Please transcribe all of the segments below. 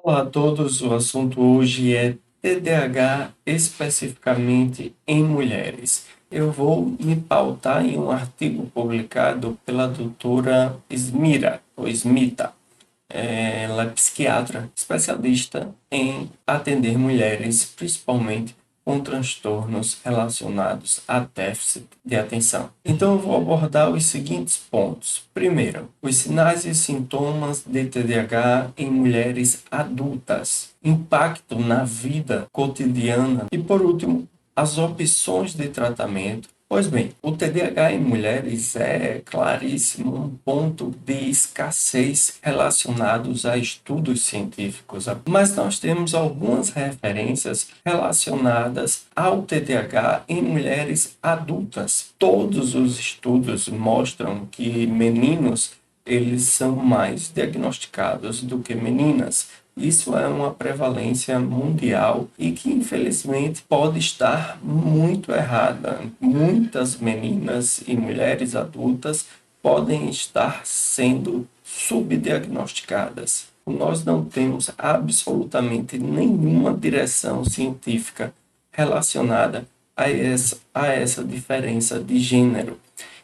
Olá a todos, o assunto hoje é TDAH especificamente em mulheres. Eu vou me pautar em um artigo publicado pela doutora Smira, ou Smita. Ela é psiquiatra, especialista em atender mulheres, principalmente com transtornos relacionados a déficit de atenção. Então, eu vou abordar os seguintes pontos. Primeiro, os sinais e sintomas de TDAH em mulheres adultas, impacto na vida cotidiana e, por último, as opções de tratamento. Pois bem, o TDAH em mulheres é claríssimo um ponto de escassez relacionados a estudos científicos, mas nós temos algumas referências relacionadas ao TDAH em mulheres adultas. Todos os estudos mostram que meninos eles são mais diagnosticados do que meninas. Isso é uma prevalência mundial e que, infelizmente, pode estar muito errada. Muitas meninas e mulheres adultas podem estar sendo subdiagnosticadas. Nós não temos absolutamente nenhuma direção científica relacionada a essa diferença de gênero.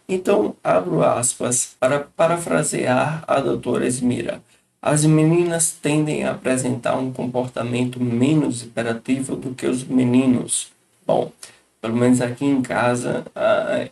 Então, abro aspas para parafrasear a doutora Esmira. As meninas tendem a apresentar um comportamento menos hiperativo do que os meninos. Bom, pelo menos aqui em casa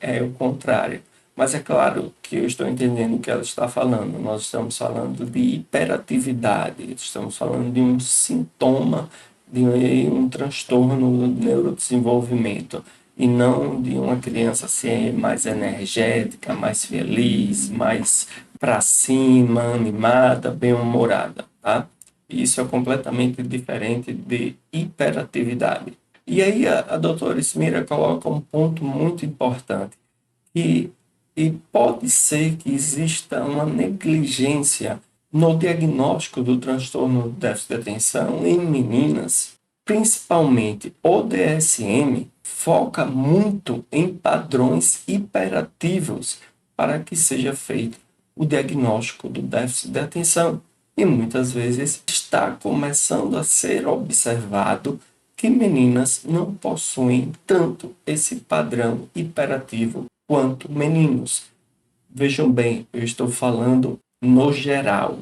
é o contrário. Mas é claro que eu estou entendendo o que ela está falando. Nós estamos falando de hiperatividade, estamos falando de um sintoma de um transtorno do neurodesenvolvimento e não de uma criança ser mais energética, mais feliz, mais para cima, animada, bem-humorada, tá? Isso é completamente diferente de hiperatividade. E aí a doutora Smira coloca um ponto muito importante, e pode ser que exista uma negligência no diagnóstico do transtorno do déficit de atenção em meninas, principalmente o DSM, foca muito em padrões hiperativos para que seja feito o diagnóstico do déficit de atenção. E muitas vezes está começando a ser observado que meninas não possuem tanto esse padrão hiperativo quanto meninos. Vejam bem, eu estou falando no geral.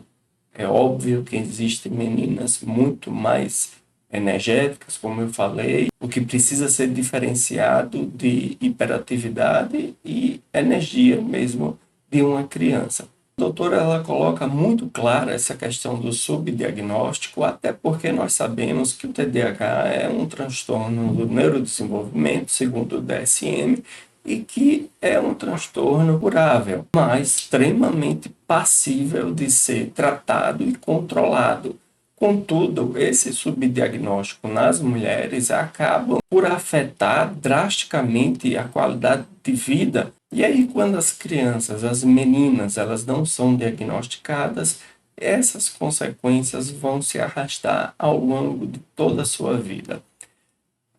É óbvio que existem meninas muito mais energéticas, como eu falei, o que precisa ser diferenciado de hiperatividade e energia mesmo de uma criança. A doutora ela coloca muito clara essa questão do subdiagnóstico, até porque nós sabemos que o TDAH é um transtorno do neurodesenvolvimento, segundo o DSM, e que é um transtorno curável, mas extremamente passível de ser tratado e controlado. Contudo, esse subdiagnóstico nas mulheres acaba por afetar drasticamente a qualidade de vida. E aí, quando as crianças, as meninas, elas não são diagnosticadas, essas consequências vão se arrastar ao longo de toda a sua vida.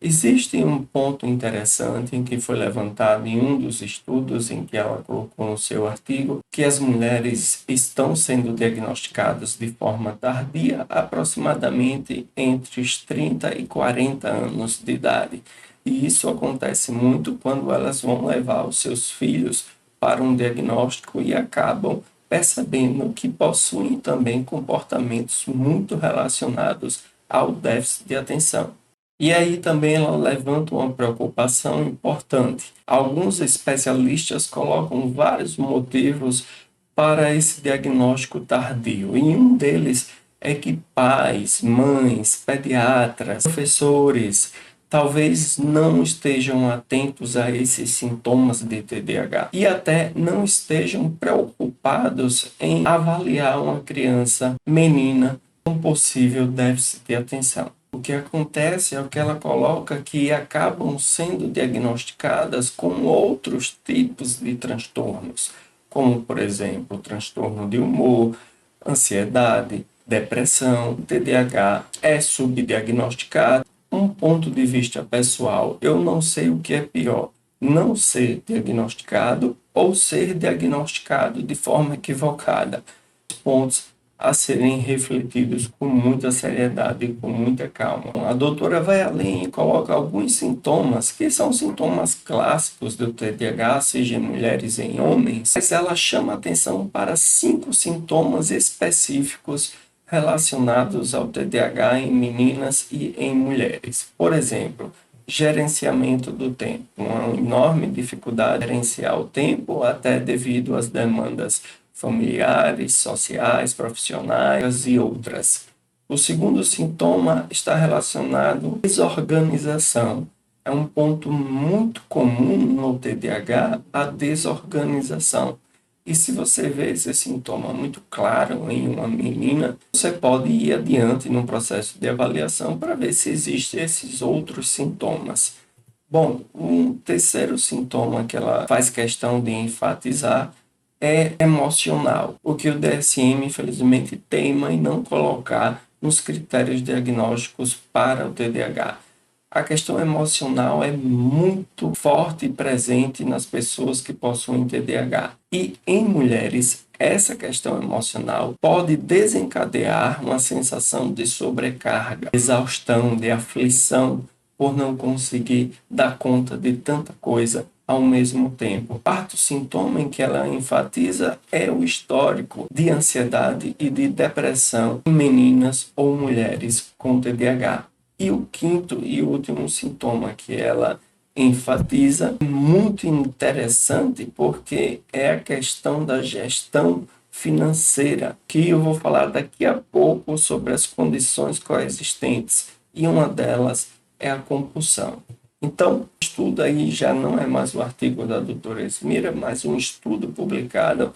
Existe um ponto interessante em que foi levantado em um dos estudos em que ela colocou no seu artigo, que as mulheres estão sendo diagnosticadas de forma tardia, aproximadamente entre os 30 e 40 anos de idade. E isso acontece muito quando elas vão levar os seus filhos para um diagnóstico e acabam percebendo que possuem também comportamentos muito relacionados ao déficit de atenção. E aí também ela levanta uma preocupação importante. Alguns especialistas colocam vários motivos para esse diagnóstico tardio, e um deles é que pais, mães, pediatras, professores, talvez não estejam atentos a esses sintomas de TDAH e até não estejam preocupados em avaliar uma criança menina com possível déficit de atenção. O que acontece é o que ela coloca, que acabam sendo diagnosticadas com outros tipos de transtornos, como, por exemplo, transtorno de humor, ansiedade, depressão. TDAH é subdiagnosticado. Um ponto de vista pessoal, eu não sei o que é pior, não ser diagnosticado ou ser diagnosticado de forma equivocada. Pontos a serem refletidos com muita seriedade e com muita calma. A doutora vai além e coloca alguns sintomas, que são sintomas clássicos do TDAH, seja em mulheres e em homens, mas ela chama atenção para 5 sintomas específicos relacionados ao TDAH em meninas e em mulheres. Por exemplo, gerenciamento do tempo, uma enorme dificuldade de gerenciar o tempo, até devido às demandas familiares, sociais, profissionais e outras. O segundo sintoma está relacionado à desorganização. É um ponto muito comum no TDAH, a desorganização. E se você vê esse sintoma muito claro em uma menina, você pode ir adiante no processo de avaliação para ver se existem esses outros sintomas. Bom, um terceiro sintoma que ela faz questão de enfatizar é emocional, o que o DSM, infelizmente, teima em não colocar nos critérios diagnósticos para o TDAH. A questão emocional é muito forte e presente nas pessoas que possuem TDAH. E em mulheres, essa questão emocional pode desencadear uma sensação de sobrecarga, exaustão, de aflição por não conseguir dar conta de tanta coisa ao mesmo tempo. O quarto sintoma em que ela enfatiza é o histórico de ansiedade e de depressão em meninas ou mulheres com TDAH. E o quinto e último sintoma que ela enfatiza é muito interessante, porque é a questão da gestão financeira, que eu vou falar daqui a pouco sobre as condições coexistentes, e uma delas é a compulsão. Então, o estudo aí já não é mais o artigo da doutora Esmira, mas um estudo publicado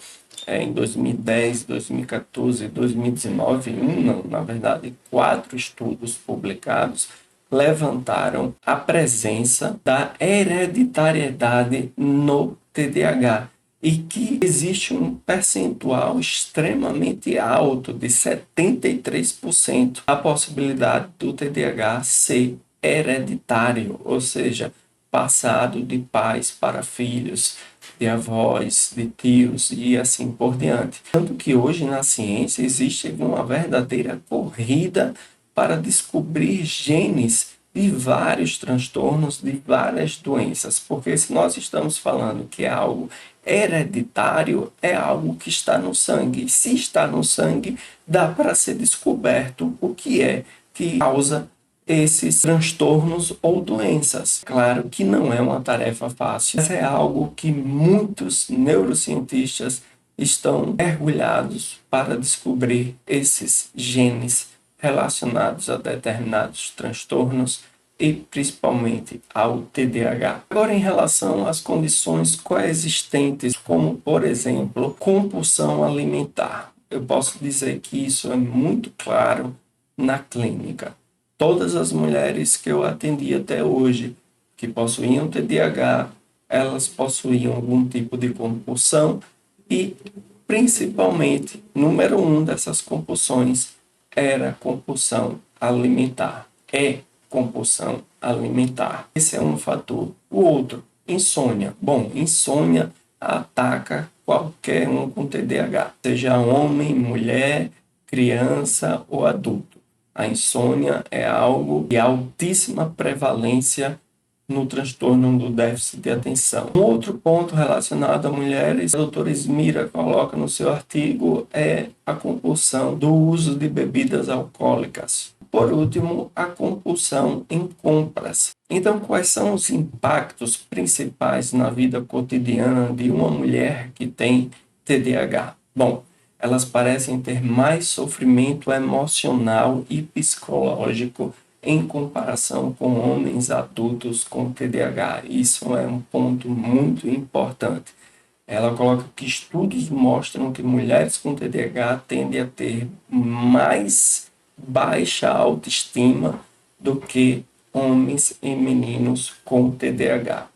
em 2010, 2014 e 2019, não, na verdade, 4 estudos publicados, levantaram a presença da hereditariedade no TDAH e que existe um percentual extremamente alto de 73% a possibilidade do TDAH ser hereditário, ou seja, passado de pais para filhos, de avós, de tios e assim por diante. Tanto que hoje na ciência existe uma verdadeira corrida para descobrir genes de vários transtornos, de várias doenças, porque se nós estamos falando que é algo hereditário, é algo que está no sangue. Se está no sangue, dá para ser descoberto o que é que causa esses transtornos ou doenças. Claro que não é uma tarefa fácil, mas é algo que muitos neurocientistas estão mergulhados para descobrir esses genes relacionados a determinados transtornos e principalmente ao TDAH. Agora, em relação às condições coexistentes, como por exemplo, compulsão alimentar, eu posso dizer que isso é muito claro na clínica. Todas as mulheres que eu atendi até hoje, que possuíam TDAH, elas possuíam algum tipo de compulsão e, principalmente, número 1 dessas compulsões era compulsão alimentar. É compulsão alimentar. Esse é um fator. O outro, insônia. Bom, insônia ataca qualquer um com TDAH, seja homem, mulher, criança ou adulto. A insônia é algo de altíssima prevalência no transtorno do déficit de atenção. Um outro ponto relacionado a mulheres, a doutora Esmira coloca no seu artigo, é a compulsão do uso de bebidas alcoólicas. Por último, a compulsão em compras. Então, quais são os impactos principais na vida cotidiana de uma mulher que tem TDAH? Bom, elas parecem ter mais sofrimento emocional e psicológico em comparação com homens adultos com TDAH. Isso é um ponto muito importante. Ela coloca que estudos mostram que mulheres com TDAH tendem a ter mais baixa autoestima do que homens e meninos com TDAH.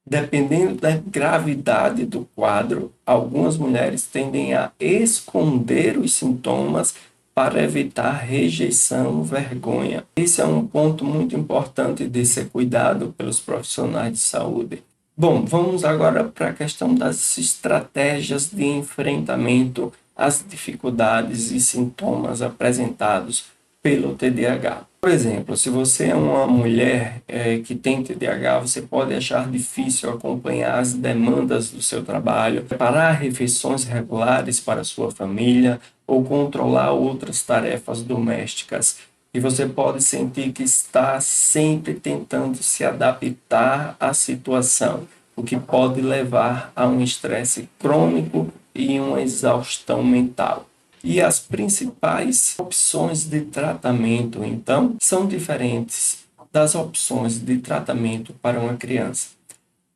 Dependendo da gravidade do quadro, algumas mulheres tendem a esconder os sintomas para evitar rejeição, vergonha. Esse é um ponto muito importante de ser cuidado pelos profissionais de saúde. Bom, vamos agora para a questão das estratégias de enfrentamento as dificuldades e sintomas apresentados pelo TDAH. Por exemplo, se você é uma mulher que tem TDAH, você pode achar difícil acompanhar as demandas do seu trabalho, preparar refeições regulares para a sua família ou controlar outras tarefas domésticas. E você pode sentir que está sempre tentando se adaptar à situação, o que pode levar a um estresse crônico e uma exaustão mental. E as principais opções de tratamento, então, são diferentes das opções de tratamento para uma criança.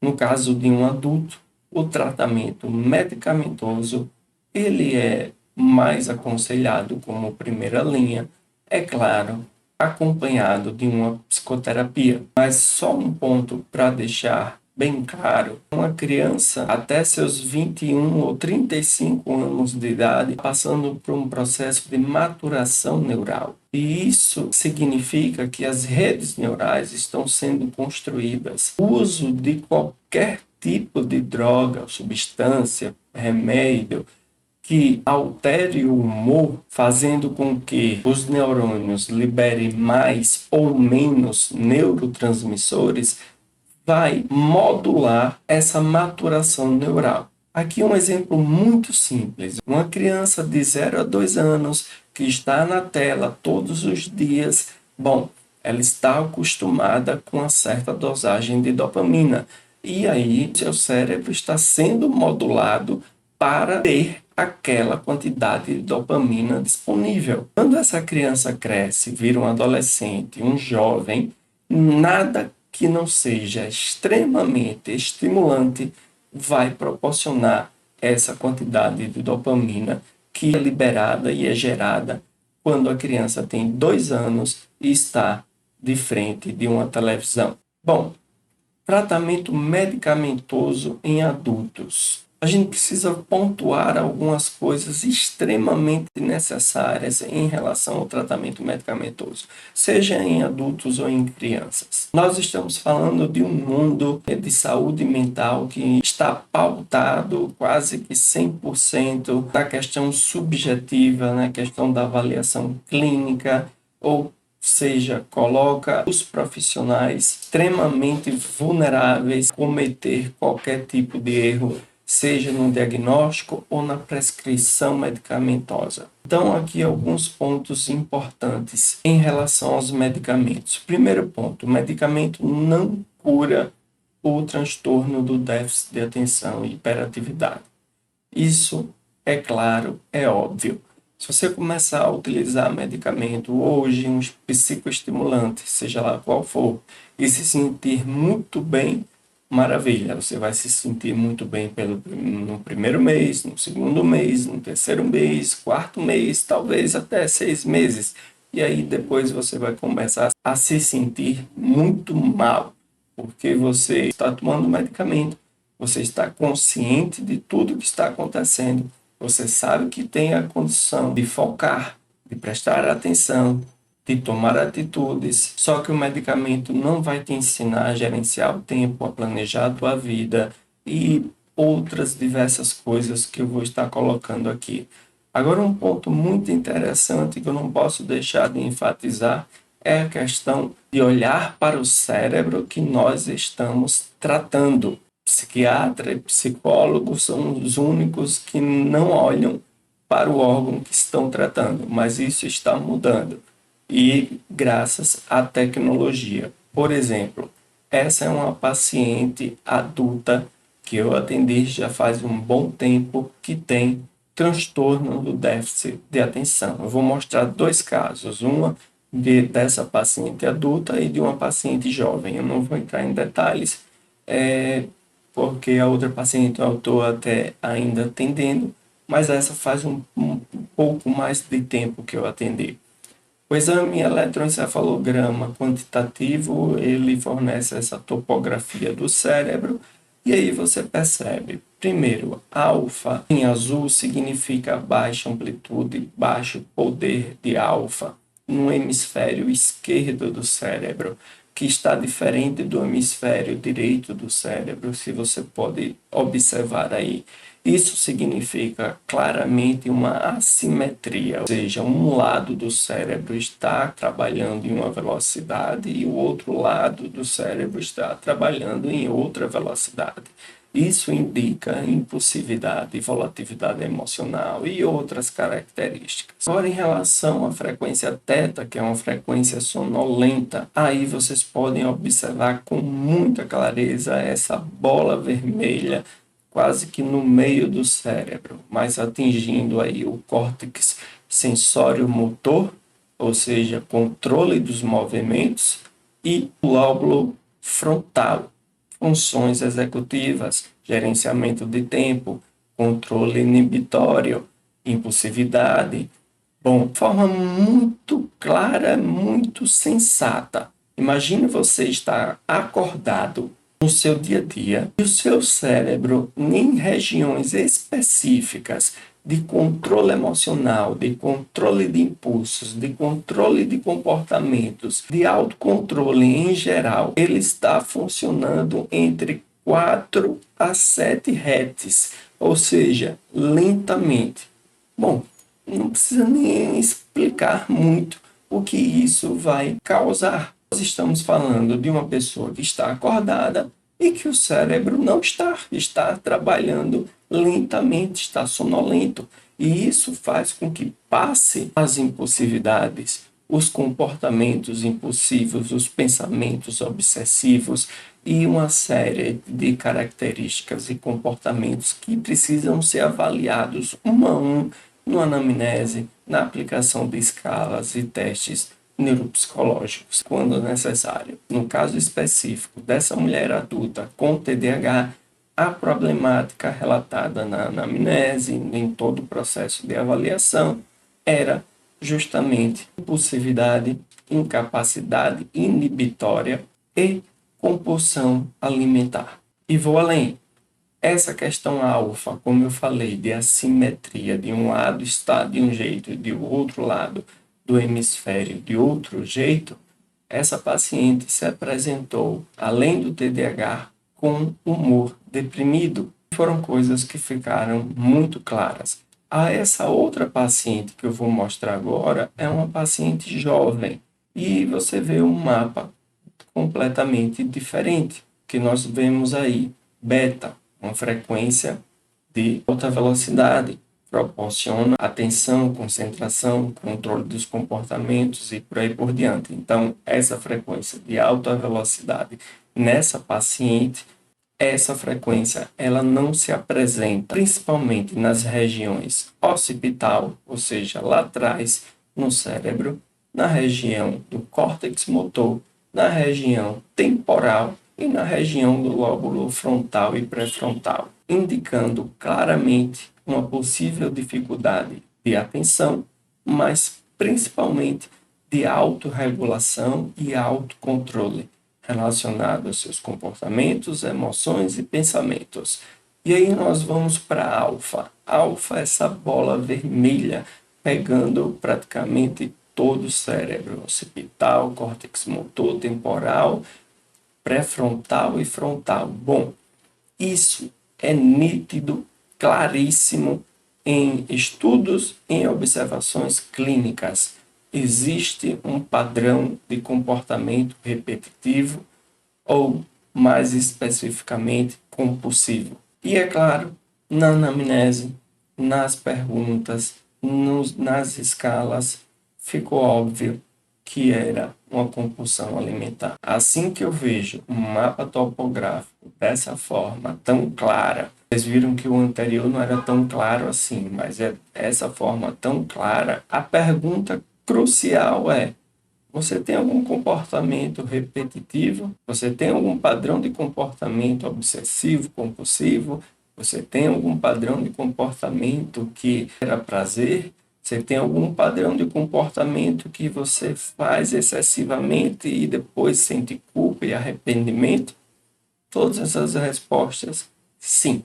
No caso de um adulto, o tratamento medicamentoso, ele é mais aconselhado como primeira linha, é claro, acompanhado de uma psicoterapia. Mas só um ponto para deixar bem claro, uma criança até seus 21 ou 35 anos de idade passando por um processo de maturação neural. E isso significa que as redes neurais estão sendo construídas. O uso de qualquer tipo de droga, substância, remédio, que altere o humor, fazendo com que os neurônios liberem mais ou menos neurotransmissores, vai modular essa maturação neural. Aqui um exemplo muito simples. Uma criança de 0 a 2 anos que está na tela todos os dias, bom, ela está acostumada com uma certa dosagem de dopamina. E aí, seu cérebro está sendo modulado para ter aquela quantidade de dopamina disponível. Quando essa criança cresce, vira um adolescente, um jovem, nada que não seja extremamente estimulante vai proporcionar essa quantidade de dopamina que é liberada e é gerada quando a criança tem 2 anos e está de frente de uma televisão. Bom, tratamento medicamentoso em adultos. A gente precisa pontuar algumas coisas extremamente necessárias em relação ao tratamento medicamentoso, seja em adultos ou em crianças. Nós estamos falando de um mundo de saúde mental que está pautado quase que 100% na questão subjetiva, na questão da avaliação clínica, ou seja, coloca os profissionais extremamente vulneráveis a cometer qualquer tipo de erro, seja no diagnóstico ou na prescrição medicamentosa. Então, aqui alguns pontos importantes em relação aos medicamentos. Primeiro ponto, o medicamento não cura o transtorno do déficit de atenção e hiperatividade. Isso é claro, é óbvio. Se você começar a utilizar medicamento hoje, um psicoestimulante, seja lá qual for, e se sentir muito bem, maravilha, você vai se sentir muito bem no primeiro mês, no segundo mês, no terceiro mês, quarto mês, talvez até 6 meses. E aí depois você vai começar a se sentir muito mal, porque você está tomando medicamento, você está consciente de tudo que está acontecendo, você sabe que tem a condição de focar, de prestar atenção, de tomar atitudes, só que o medicamento não vai te ensinar a gerenciar o tempo, a planejar a tua vida e outras diversas coisas que eu vou estar colocando aqui. Agora, um ponto muito interessante que eu não posso deixar de enfatizar é a questão de olhar para o cérebro que nós estamos tratando. Psiquiatra e psicólogos são os únicos que não olham para o órgão que estão tratando, mas isso está mudando. E graças à tecnologia. Por exemplo, essa é uma paciente adulta que eu atendi já faz um bom tempo que tem transtorno do déficit de atenção. Eu vou mostrar 2 casos, uma dessa paciente adulta e de uma paciente jovem. Eu não vou entrar em detalhes, porque a outra paciente eu estou até ainda atendendo, mas essa faz um pouco mais de tempo que eu atendi. O exame eletroencefalograma quantitativo, ele fornece essa topografia do cérebro e aí você percebe, primeiro, alfa em azul significa baixa amplitude, baixo poder de alfa. no hemisfério esquerdo do cérebro, que está diferente do hemisfério direito do cérebro, se você pode observar aí. Isso significa claramente uma assimetria, ou seja, um lado do cérebro está trabalhando em uma velocidade e o outro lado do cérebro está trabalhando em outra velocidade. Isso indica impulsividade, volatilidade emocional e outras características. Agora, em relação à frequência θ, que é uma frequência sonolenta, aí vocês podem observar com muita clareza essa bola vermelha quase que no meio do cérebro, mas atingindo aí o córtex sensório-motor, ou seja, controle dos movimentos, e o lóbulo frontal, funções executivas, gerenciamento de tempo, controle inibitório, impulsividade. Bom, de forma muito clara, muito sensata. Imagine você estar acordado no seu dia a dia e o seu cérebro, em regiões específicas de controle emocional, de controle de impulsos, de controle de comportamentos, de autocontrole em geral, ele está funcionando entre 4 a 7 Hz, ou seja, lentamente. Bom, não precisa nem explicar muito o que isso vai causar. Nós estamos falando de uma pessoa que está acordada e que o cérebro não está trabalhando lentamente, está sonolento. E isso faz com que passe as impulsividades, os comportamentos impulsivos, os pensamentos obsessivos e uma série de características e comportamentos que precisam ser avaliados um a um no anamnese, na aplicação de escalas e testes neuropsicológicos, quando necessário. No caso específico dessa mulher adulta com TDAH, a problemática relatada na anamnese, em todo o processo de avaliação, era justamente impulsividade, incapacidade inibitória e compulsão alimentar. E vou além. Essa questão alfa, como eu falei, de assimetria, de um lado está de um jeito e de outro lado do hemisfério de outro jeito, essa paciente se apresentou, além do TDAH, com humor deprimido. Foram coisas que ficaram muito claras. A essa outra paciente que eu vou mostrar agora é uma paciente jovem e você vê um mapa completamente diferente que nós vemos aí, beta, uma frequência de alta velocidade, proporciona atenção, concentração, controle dos comportamentos e por aí por diante. Então, essa frequência de alta velocidade nessa paciente, essa frequência ela não se apresenta principalmente nas regiões occipital, ou seja, lá atrás no cérebro, na região do córtex motor, na região temporal e na região do lóbulo frontal e pré-frontal, indicando claramente uma possível dificuldade de atenção, mas principalmente de autorregulação e autocontrole relacionado aos seus comportamentos, emoções e pensamentos. E aí nós vamos para alfa. Alfa é essa bola vermelha pegando praticamente todo o cérebro, occipital, córtex motor, temporal, pré-frontal e frontal. Bom, isso é nítido, claríssimo em estudos, em observações clínicas. Existe um padrão de comportamento repetitivo ou, mais especificamente, compulsivo. E é claro, na anamnese, nas perguntas, nas escalas, ficou óbvio que era uma compulsão alimentar. Assim que eu vejo um mapa topográfico dessa forma, tão clara, vocês viram que o anterior não era tão claro assim, mas é essa forma tão clara, a pergunta crucial é: você tem algum comportamento repetitivo? Você tem algum padrão de comportamento obsessivo, compulsivo? Você tem algum padrão de comportamento que gera prazer? Você tem algum padrão de comportamento que você faz excessivamente e depois sente culpa e arrependimento? Todas essas respostas, sim.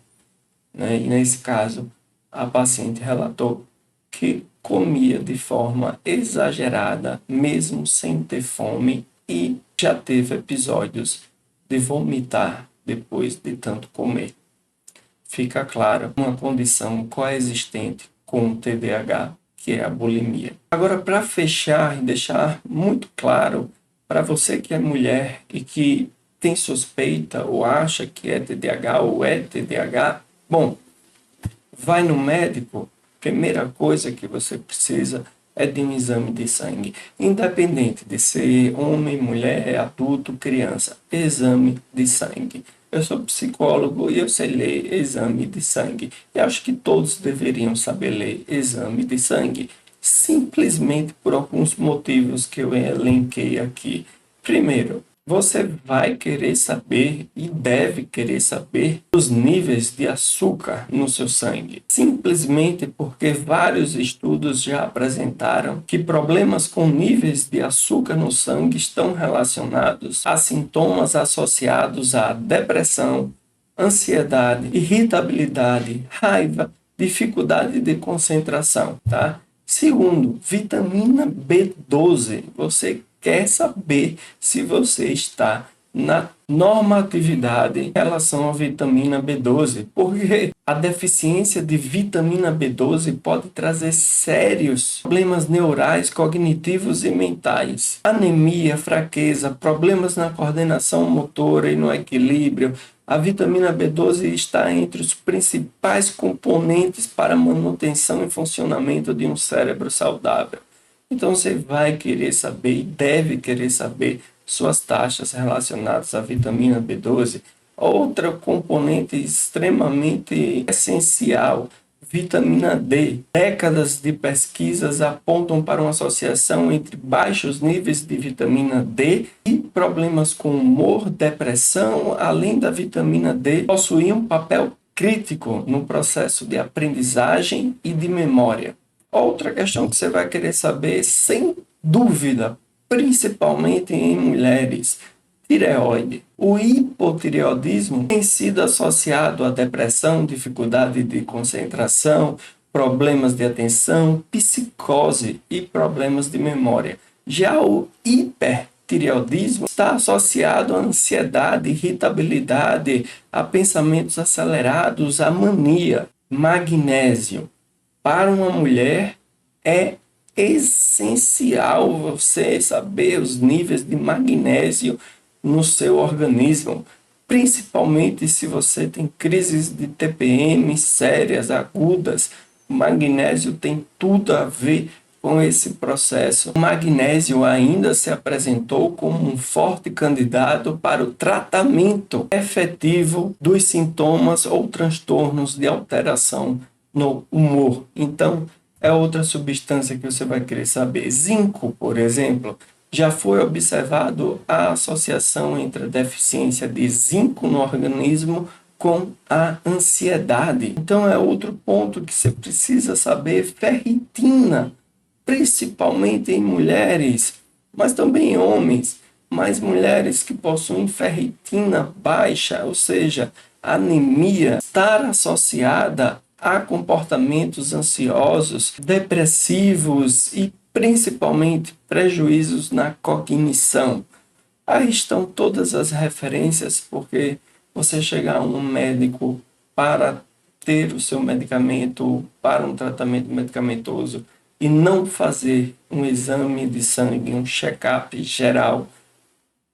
Né? E nesse caso, a paciente relatou que comia de forma exagerada, mesmo sem ter fome, e já teve episódios de vomitar depois de tanto comer. Fica claro, uma condição coexistente com o TDAH, que é a bulimia. Agora, para fechar e deixar muito claro para você que é mulher e que tem suspeita ou acha que é TDAH ou é TDAH, bom, vai no médico, primeira coisa que você precisa é de um exame de sangue. Independente de ser homem, mulher, adulto, criança, exame de sangue. Eu sou psicólogo e eu sei ler exame de sangue. E acho que todos deveriam saber ler exame de sangue, simplesmente por alguns motivos que eu elenquei aqui. Primeiro, você vai querer saber e deve querer saber os níveis de açúcar no seu sangue, simplesmente porque vários estudos já apresentaram que problemas com níveis de açúcar no sangue estão relacionados a sintomas associados à depressão, ansiedade, irritabilidade, raiva, dificuldade de concentração, tá? Segundo, vitamina B12. Você quer saber se você está na normatividade em relação à vitamina B12, porque a deficiência de vitamina B12 pode trazer sérios problemas neurais, cognitivos e mentais. Anemia, fraqueza, problemas na coordenação motora e no equilíbrio. A vitamina B12 está entre os principais componentes para a manutenção e funcionamento de um cérebro saudável. Então você vai querer saber e deve querer saber suas taxas relacionadas à vitamina B12. Outra componente extremamente essencial, vitamina D. Décadas de pesquisas apontam para uma associação entre baixos níveis de vitamina D e problemas com humor, depressão, além da vitamina D possuir um papel crítico no processo de aprendizagem e de memória. Outra questão que você vai querer saber, sem dúvida, principalmente em mulheres, tireoide. O hipotireoidismo tem sido associado a depressão, dificuldade de concentração, problemas de atenção, psicose e problemas de memória. Já o hipertireoidismo está associado à ansiedade, irritabilidade, a pensamentos acelerados, a mania. Magnésio. Para uma mulher é essencial você saber os níveis de magnésio no seu organismo, principalmente se você tem crises de TPM sérias, agudas. O magnésio tem tudo a ver com esse processo. O magnésio ainda se apresentou como um forte candidato para o tratamento efetivo dos sintomas ou transtornos de alteração no humor. Então, é outra substância que você vai querer saber. Zinco, por exemplo, já foi observado a associação entre a deficiência de zinco no organismo com a ansiedade. Então, é outro ponto que você precisa saber. Ferritina, principalmente em mulheres, mas também em homens, mas mulheres que possuem ferritina baixa, ou seja, anemia, estar associada a comportamentos ansiosos, depressivos e principalmente prejuízos na cognição. Aí estão todas as referências, porque você chegar a um médico para ter o seu medicamento, para um tratamento medicamentoso, e não fazer um exame de sangue, um check-up geral,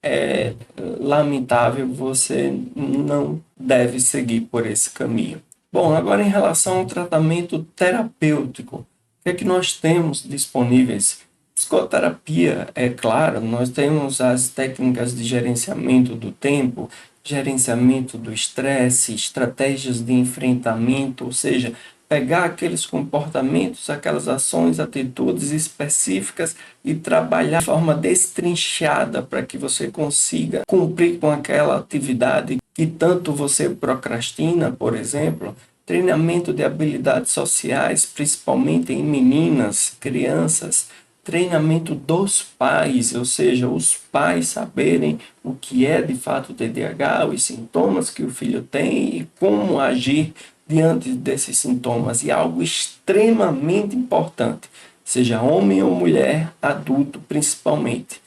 é lamentável, você não deve seguir por esse caminho. Bom, agora em relação ao tratamento terapêutico, o que é que nós temos disponíveis? Psicoterapia, é claro, nós temos as técnicas de gerenciamento do tempo, gerenciamento do estresse, estratégias de enfrentamento, ou seja, pegar aqueles comportamentos, aquelas ações, atitudes específicas e trabalhar de forma destrinchada para que você consiga cumprir com aquela atividade que tanto você procrastina, por exemplo. Treinamento de habilidades sociais, principalmente em meninas, crianças. Treinamento dos pais, ou seja, os pais saberem o que é de fato o TDAH, os sintomas que o filho tem e como agir diante desses sintomas. E algo extremamente importante, seja homem ou mulher, adulto principalmente,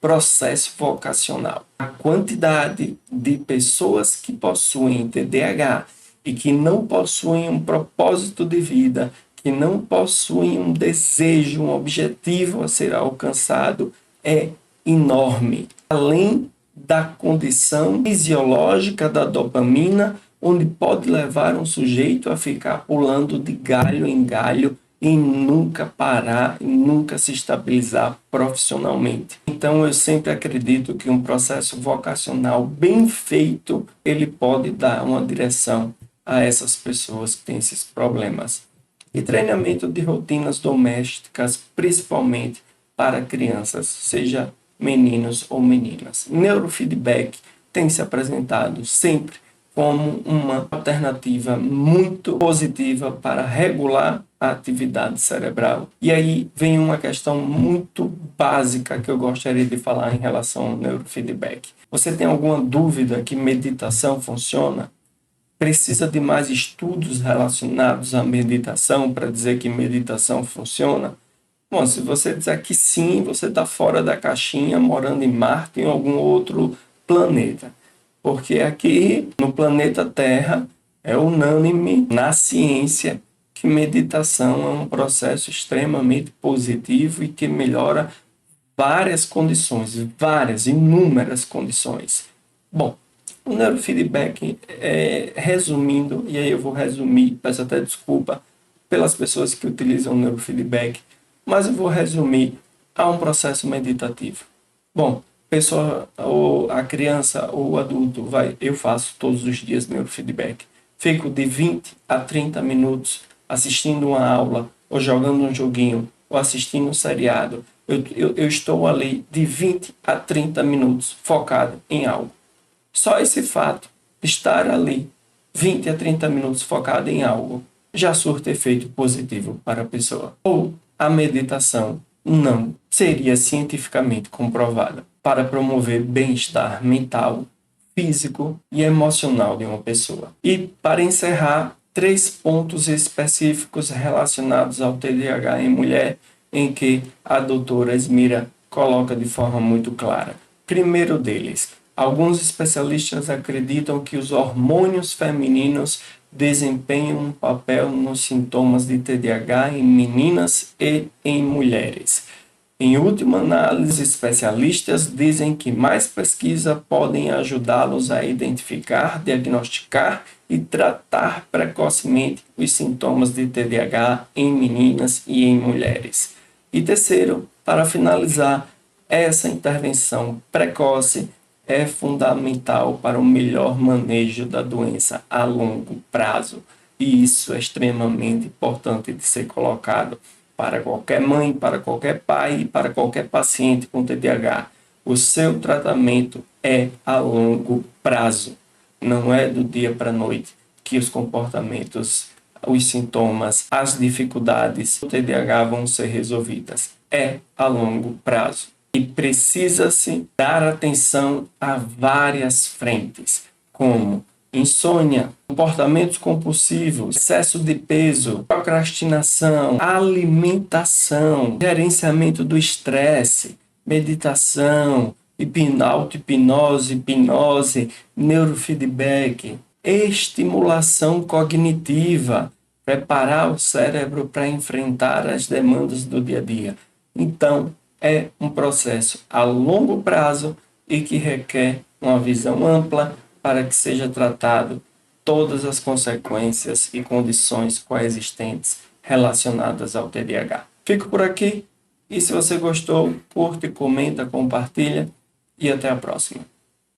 processo vocacional. A quantidade de pessoas que possuem TDAH e que não possuem um propósito de vida, que não possuem um desejo, um objetivo a ser alcançado, é enorme. Além da condição fisiológica da dopamina, onde pode levar um sujeito a ficar pulando de galho em galho e nunca parar, e nunca se estabilizar profissionalmente. Então eu sempre acredito que um processo vocacional bem feito, ele pode dar uma direção a essas pessoas que têm esses problemas. E treinamento de rotinas domésticas, principalmente para crianças, seja meninos ou meninas. Neurofeedback tem se apresentado sempre como uma alternativa muito positiva para regular a atividade cerebral. E aí vem uma questão muito básica que eu gostaria de falar em relação ao neurofeedback. Você tem alguma dúvida que meditação funciona? Precisa de mais estudos relacionados à meditação para dizer que meditação funciona? Bom, se você disser que sim, você está fora da caixinha, morando em Marte, em algum outro planeta. Porque aqui no planeta Terra é unânime na ciência que meditação é um processo extremamente positivo e que melhora várias condições, várias, inúmeras condições. Bom, o neurofeedback, resumindo, e aí eu vou resumir, peço até desculpa pelas pessoas que utilizam o neurofeedback, mas eu vou resumir a um processo meditativo. Bom, pessoa, ou a criança ou o adulto, eu faço todos os dias neurofeedback. Fico de 20 a 30 minutos assistindo uma aula, ou jogando um joguinho, ou assistindo um seriado. Eu estou ali de 20 a 30 minutos focado em algo. Só esse fato de estar ali 20 a 30 minutos focado em algo já surte efeito positivo para a pessoa. Ou a meditação não seria cientificamente comprovada para promover bem-estar mental, físico e emocional de uma pessoa. E para encerrar, 3 pontos específicos relacionados ao TDAH em mulher, em que a doutora Esmira coloca de forma muito clara. Primeiro deles, alguns especialistas acreditam que os hormônios femininos desempenham um papel nos sintomas de TDAH em meninas e em mulheres. Em última análise, especialistas dizem que mais pesquisa podem ajudá-los a identificar, diagnosticar e tratar precocemente os sintomas de TDAH em meninas e em mulheres. E terceiro, para finalizar, essa intervenção precoce é fundamental para o melhor manejo da doença a longo prazo. E isso é extremamente importante de ser colocado para qualquer mãe, para qualquer pai e para qualquer paciente com TDAH. O seu tratamento é a longo prazo. Não é do dia para a noite que os comportamentos, os sintomas, as dificuldades do TDAH vão ser resolvidas. É a longo prazo. E precisa-se dar atenção a várias frentes, como insônia, comportamentos compulsivos, excesso de peso, procrastinação, alimentação, gerenciamento do estresse, meditação, auto-hipnose, hipnose, neurofeedback, estimulação cognitiva, preparar o cérebro para enfrentar as demandas do dia a dia. Então, é um processo a longo prazo e que requer uma visão ampla para que seja tratado todas as consequências e condições coexistentes relacionadas ao TDAH. Fico por aqui e se você gostou, curte, comenta, compartilha e até a próxima.